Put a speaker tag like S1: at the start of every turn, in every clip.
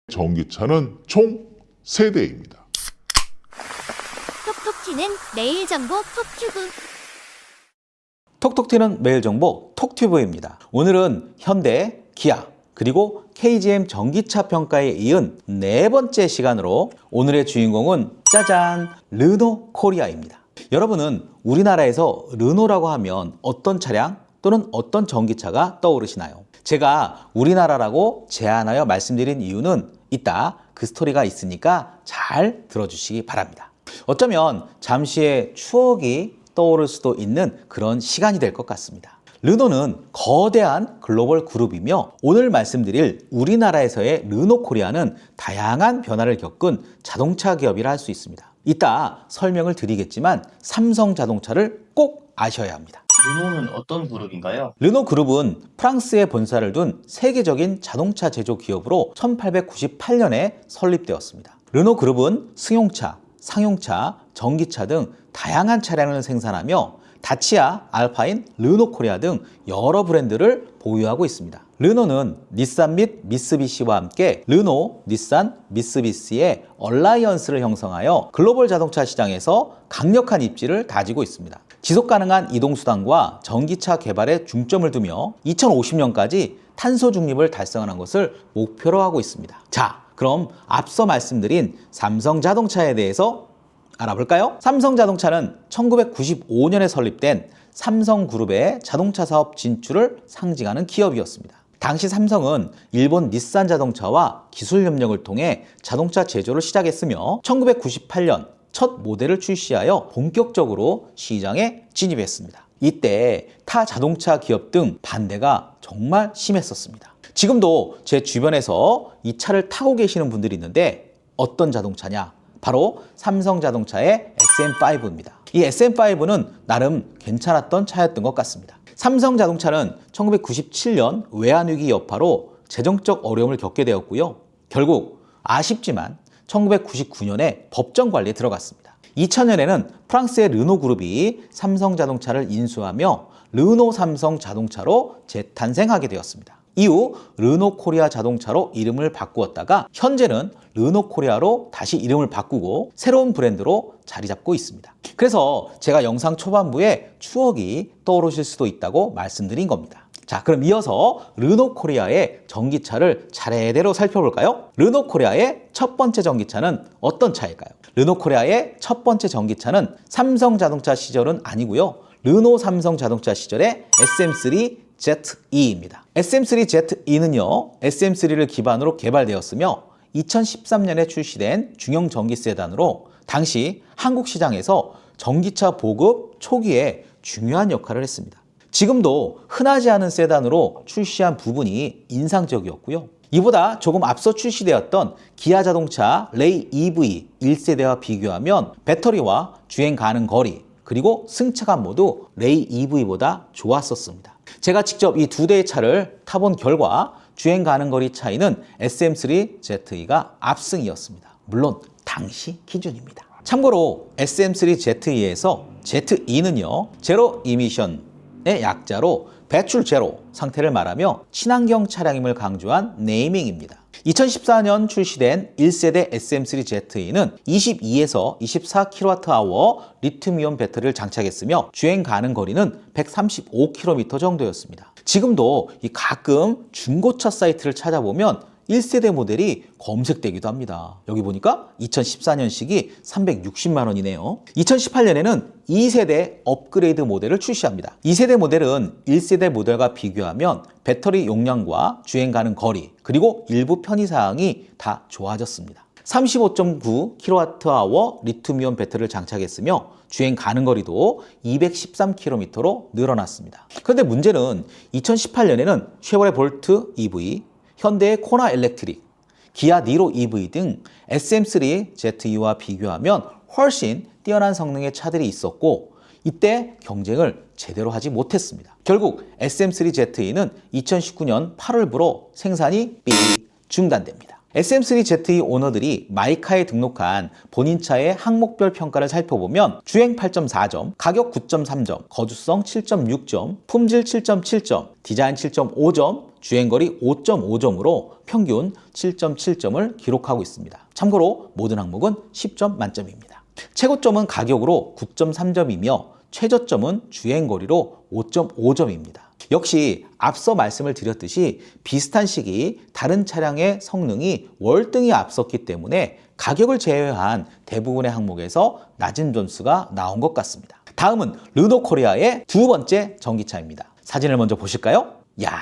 S1: 전기차는 총 3대입니다.
S2: 톡톡 튀는 매일 정보 톡튜브.
S3: 톡톡 튀는 매일 정보 톡튜브입니다. 오늘은 현대, 기아, 그리고 KGM 전기차 평가에 이은 4번째 시간으로 오늘의 주인공은 짜잔! 르노 코리아입니다. 여러분은 우리나라에서 르노라고 하면 어떤 차량 또는 어떤 전기차가 떠오르시나요? 제가 우리나라라고 제안하여 말씀드린 이유는 이따 그 스토리가 있으니까 잘 들어주시기 바랍니다. 어쩌면 잠시의 추억이 떠오를 수도 있는 그런 시간이 될 것 같습니다. 르노는 거대한 글로벌 그룹이며 오늘 말씀드릴 우리나라에서의 르노 코리아는 다양한 변화를 겪은 자동차 기업이라 할 수 있습니다. 이따 설명을 드리겠지만 삼성 자동차를 꼭 아셔야 합니다.
S4: 르노는 어떤 그룹인가요?
S3: 르노 그룹은 프랑스에 본사를 둔 세계적인 자동차 제조 기업으로 1898년에 설립되었습니다. 르노 그룹은 승용차, 상용차, 전기차 등 다양한 차량을 생산하며 다치아, 알파인, 르노 코리아 등 여러 브랜드를 보유하고 있습니다. 르노는 닛산 및 미쓰비시와 함께 르노, 닛산, 미쓰비시의 얼라이언스를 형성하여 글로벌 자동차 시장에서 강력한 입지를 다지고 있습니다. 지속가능한 이동수단과 전기차 개발에 중점을 두며 2050년까지 탄소 중립을 달성하는 것을 목표로 하고 있습니다. 자, 그럼 앞서 말씀드린 삼성 자동차에 대해서 알아볼까요? 삼성 자동차는 1995년에 설립된 삼성그룹의 자동차 사업 진출을 상징하는 기업이었습니다. 당시 삼성은 일본 닛산 자동차와 기술 협력을 통해 자동차 제조를 시작했으며 1998년 첫 모델을 출시하여 본격적으로 시장에 진입했습니다. 이때 타 자동차 기업 등 반대가 정말 심했었습니다. 지금도 제 주변에서 이 차를 타고 계시는 분들이 있는데 어떤 자동차냐? 바로 삼성 자동차의 SM5입니다. 이 SM5는 나름 괜찮았던 차였던 것 같습니다. 삼성 자동차는 1997년 외환위기 여파로 재정적 어려움을 겪게 되었고요. 결국 아쉽지만 1999년에 법정 관리에 들어갔습니다. 2000년에는 프랑스의 르노 그룹이 삼성 자동차를 인수하며 르노 삼성 자동차로 재탄생하게 되었습니다. 이후 르노 코리아 자동차로 이름을 바꾸었다가 현재는 르노 코리아로 다시 이름을 바꾸고 새로운 브랜드로 자리 잡고 있습니다. 그래서 제가 영상 초반부에 추억이 떠오르실 수도 있다고 말씀드린 겁니다. 자, 그럼 이어서 르노 코리아의 전기차를 차례대로 살펴볼까요? 르노 코리아의 첫 번째 전기차는 어떤 차일까요? 르노 코리아의 첫 번째 전기차는 삼성 자동차 시절은 아니고요. 르노 삼성 자동차 시절의 SM3 ZE입니다. SM3 ZE는요, SM3를 기반으로 개발되었으며 2013년에 출시된 중형 전기 세단으로 당시 한국 시장에서 전기차 보급 초기에 중요한 역할을 했습니다. 지금도 흔하지 않은 세단으로 출시한 부분이 인상적이었고요. 이보다 조금 앞서 출시되었던 기아 자동차 레이 EV 1세대와 비교하면 배터리와 주행 가능 거리 그리고 승차감 모두 레이 EV보다 좋았었습니다. 제가 직접 이 두 대의 차를 타본 결과 주행 가능 거리 차이는 SM3 ZE가 압승이었습니다. 물론 당시 기준입니다. 참고로 SM3 ZE에서 ZE는요, 제로 이미션의 약자로 배출 제로 상태를 말하며 친환경 차량임을 강조한 네이밍입니다. 2014년 출시된 1세대 SM3 ZE는 22에서 24kWh 리튬이온 배터리를 장착했으며 주행 가능 거리는 135km 정도였습니다. 지금도 가끔 중고차 사이트를 찾아보면 1세대 모델이 검색되기도 합니다. 여기 보니까 2014년식이 360만 원이네요. 2018년에는 2세대 업그레이드 모델을 출시합니다. 2세대 모델은 1세대 모델과 비교하면 배터리 용량과 주행 가능 거리 그리고 일부 편의사항이 다 좋아졌습니다. 35.9kWh 리튬이온 배터리를 장착했으며 주행 가능 거리도 213km로 늘어났습니다. 그런데 문제는 2018년에는 쉐보레 볼트 EV, 현대의 코나 일렉트릭, 기아 니로 EV 등 SM3 ZE와 비교하면 훨씬 뛰어난 성능의 차들이 있었고 이때 경쟁을 제대로 하지 못했습니다. 결국 SM3 ZE는 2019년 8월부로 생산이 중단됩니다. SM3ZE 오너들이 마이카에 등록한 본인 차의 항목별 평가를 살펴보면 주행 8.4점, 가격 9.3점, 거주성 7.6점, 품질 7.7점, 디자인 7.5점, 주행거리 5.5점으로 평균 7.7점을 기록하고 있습니다. 참고로 모든 항목은 10점 만점입니다. 최고점은 가격으로 9.3점이며 최저점은 주행거리로 5.5점입니다. 역시 앞서 말씀을 드렸듯이 비슷한 시기 다른 차량의 성능이 월등히 앞섰기 때문에 가격을 제외한 대부분의 항목에서 낮은 점수가 나온 것 같습니다. 다음은 르노코리아의 두 번째 전기차입니다. 사진을 먼저 보실까요? 야,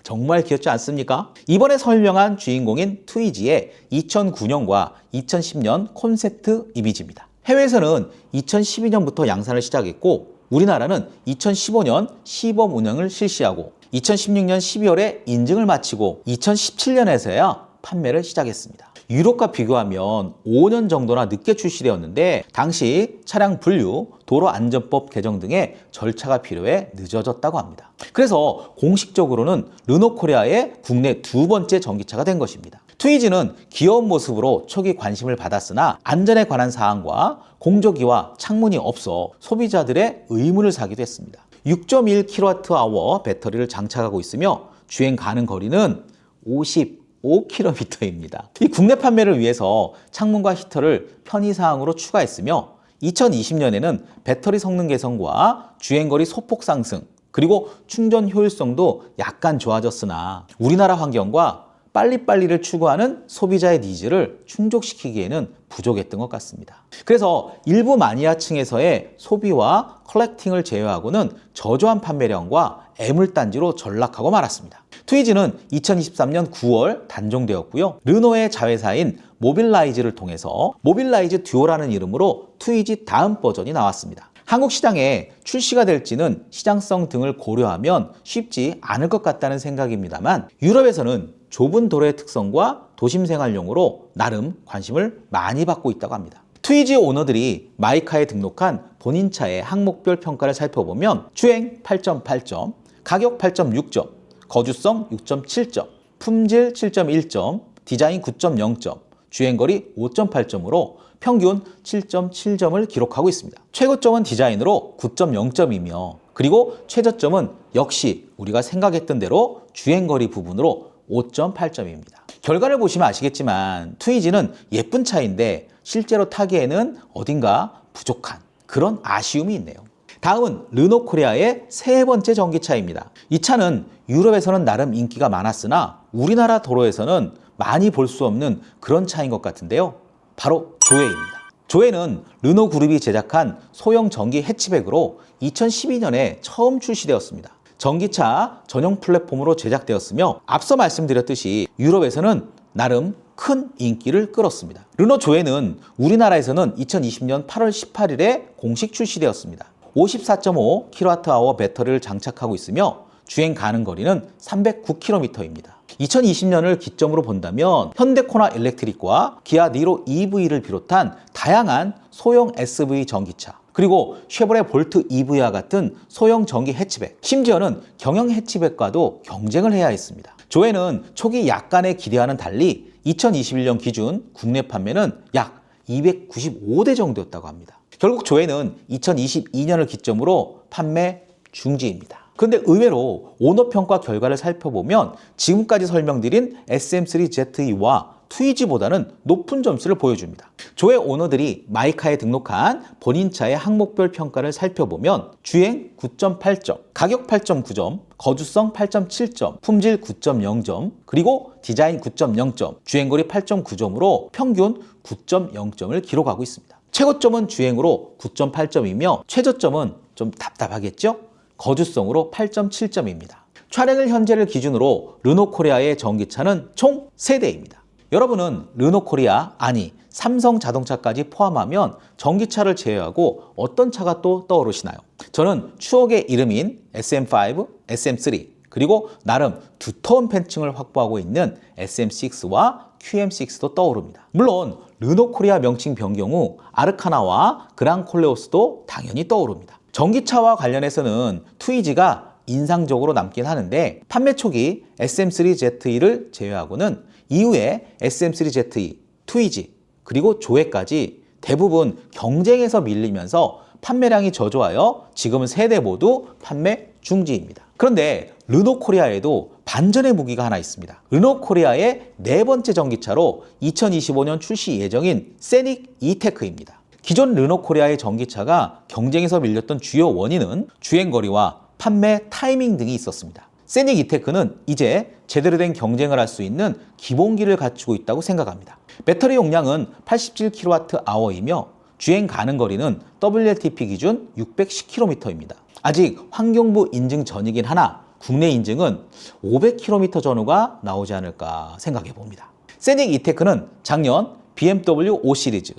S3: 정말 귀엽지 않습니까? 이번에 설명한 주인공인 트위지의 2009년과 2010년 콘셉트 이미지입니다. 해외에서는 2012년부터 양산을 시작했고 우리나라는 2015년 시범 운영을 실시하고 2016년 12월에 인증을 마치고 2017년에서야 판매를 시작했습니다. 유럽과 비교하면 5년 정도나 늦게 출시되었는데 당시 차량 분류, 도로안전법 개정 등의 절차가 필요해 늦어졌다고 합니다. 그래서 공식적으로는 르노코리아의 국내 두 번째 전기차가 된 것입니다. 트위지는 귀여운 모습으로 초기 관심을 받았으나 안전에 관한 사항과 공조기와 창문이 없어 소비자들의 의문을 사기도 했습니다. 6.1kWh 배터리를 장착하고 있으며 주행 가능 거리는 55km입니다. 이 국내 판매를 위해서 창문과 히터를 편의사항으로 추가했으며 2020년에는 배터리 성능 개선과 주행거리 소폭 상승 그리고 충전 효율성도 약간 좋아졌으나 우리나라 환경과 빨리빨리를 추구하는 소비자의 니즈를 충족시키기에는 부족했던 것 같습니다. 그래서 일부 마니아층에서의 소비와 컬렉팅을 제외하고는 저조한 판매량과 애물단지로 전락하고 말았습니다. 트위지는 2023년 9월 단종되었고요. 르노의 자회사인 모빌라이즈를 통해서 모빌라이즈 듀오라는 이름으로 트위지 다음 버전이 나왔습니다. 한국 시장에 출시가 될지는 시장성 등을 고려하면 쉽지 않을 것 같다는 생각입니다만 유럽에서는 좁은 도로의 특성과 도심 생활용으로 나름 관심을 많이 받고 있다고 합니다. 트위지 오너들이 마이카에 등록한 본인 차의 항목별 평가를 살펴보면 주행 8.8점, 가격 8.6점, 거주성 6.7점, 품질 7.1점, 디자인 9.0점, 주행거리 5.8점으로 평균 7.7점을 기록하고 있습니다. 최고점은 디자인으로 9.0점이며 그리고 최저점은 역시 우리가 생각했던 대로 주행거리 부분으로 5.8점입니다. 결과를 보시면 아시겠지만 트위지는 예쁜 차인데 실제로 타기에는 어딘가 부족한 그런 아쉬움이 있네요. 다음은 르노코리아의 세 번째 전기차입니다. 이 차는 유럽에서는 나름 인기가 많았으나 우리나라 도로에서는 많이 볼 수 없는 그런 차인 것 같은데요. 바로 조에입니다. 조에는 르노그룹이 제작한 소형 전기 해치백으로 2012년에 처음 출시되었습니다. 전기차 전용 플랫폼으로 제작되었으며 앞서 말씀드렸듯이 유럽에서는 나름 큰 인기를 끌었습니다. 르노 조에는 우리나라에서는 2020년 8월 18일에 공식 출시되었습니다. 54.5kWh 배터리를 장착하고 있으며 주행 가능 거리는 309km입니다. 2020년을 기점으로 본다면 현대코나 일렉트릭과 기아 니로 EV를 비롯한 다양한 소형 SV 전기차 그리고 쉐보레 볼트 EV와 같은 소형 전기 해치백 심지어는 경영 해치백과도 경쟁을 해야 했습니다. 조에는 초기 약간의 기대와는 달리 2021년 기준 국내 판매는 약 295대 정도였다고 합니다. 결국 조에는 2022년을 기점으로 판매 중지입니다. 그런데 의외로 오너평가 결과를 살펴보면 지금까지 설명드린 SM3ZE와 트위지보다는 높은 점수를 보여줍니다. 조의 오너들이 마이카에 등록한 본인 차의 항목별 평가를 살펴보면 주행 9.8점, 가격 8.9점, 거주성 8.7점, 품질 9.0점, 그리고 디자인 9.0점, 주행거리 8.9점으로 평균 9.0점을 기록하고 있습니다. 최고점은 주행으로 9.8점이며 최저점은 좀 답답하겠죠? 거주성으로 8.7점입니다. 촬영일 현재를 기준으로 르노코리아의 전기차는 총 3대입니다. 여러분은 르노코리아, 아니 삼성자동차까지 포함하면 전기차를 제외하고 어떤 차가 또 떠오르시나요? 저는 추억의 이름인 SM5, SM3 그리고 나름 두터운 팬층을 확보하고 있는 SM6와 QM6도 떠오릅니다. 물론 르노코리아 명칭 변경 후 아르카나와 그랑콜레오스도 당연히 떠오릅니다. 전기차와 관련해서는 트위지가 인상적으로 남긴 하는데 판매 초기 SM3ZE를 제외하고는 이후에 SM3ZE, 트위지, 그리고 조에까지 대부분 경쟁에서 밀리면서 판매량이 저조하여 지금은 세대 모두 판매 중지입니다. 그런데 르노코리아에도 반전의 무기가 하나 있습니다. 르노코리아의 네 번째 전기차로 2025년 출시 예정인 세닉 이테크입니다. 기존 르노코리아의 전기차가 경쟁에서 밀렸던 주요 원인은 주행거리와 판매 타이밍 등이 있었습니다. 세닉 이테크는 이제 제대로 된 경쟁을 할 수 있는 기본기를 갖추고 있다고 생각합니다. 배터리 용량은 87kWh이며 주행 가능 거리는 WLTP 기준 610km입니다. 아직 환경부 인증 전이긴 하나 국내 인증은 500km 전후가 나오지 않을까 생각해 봅니다. 세닉 이테크는 작년 BMW 5 시리즈,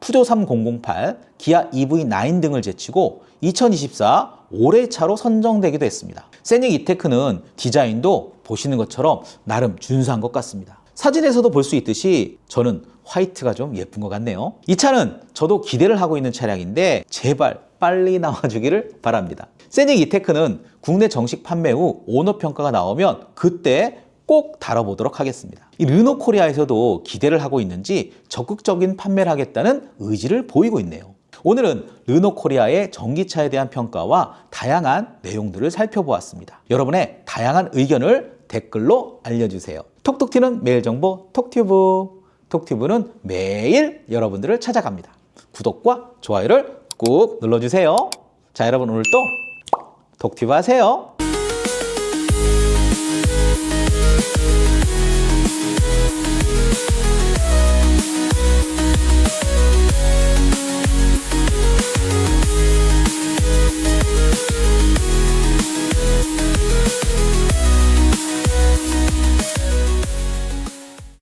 S3: 푸조 3008, 기아 EV9 등을 제치고 2024 올해 차로 선정되기도 했습니다. 세닉 이테크는 디자인도 보시는 것처럼 나름 준수한 것 같습니다. 사진에서도 볼 수 있듯이 저는 화이트가 좀 예쁜 것 같네요. 이 차는 저도 기대를 하고 있는 차량인데 제발 빨리 나와주기를 바랍니다. 세닉 이테크는 국내 정식 판매 후 오너 평가가 나오면 그때 꼭 다뤄보도록 하겠습니다. 이 르노코리아에서도 기대를 하고 있는지 적극적인 판매를 하겠다는 의지를 보이고 있네요. 오늘은 르노코리아의 전기차에 대한 평가와 다양한 내용들을 살펴보았습니다. 여러분의 다양한 의견을 댓글로 알려주세요. 톡톡 튀는 매일 정보 톡튜브. 톡튜브는 매일 여러분들을 찾아갑니다. 구독과 좋아요를 꾹 눌러주세요. 자, 여러분 오늘도 톡튜브 하세요.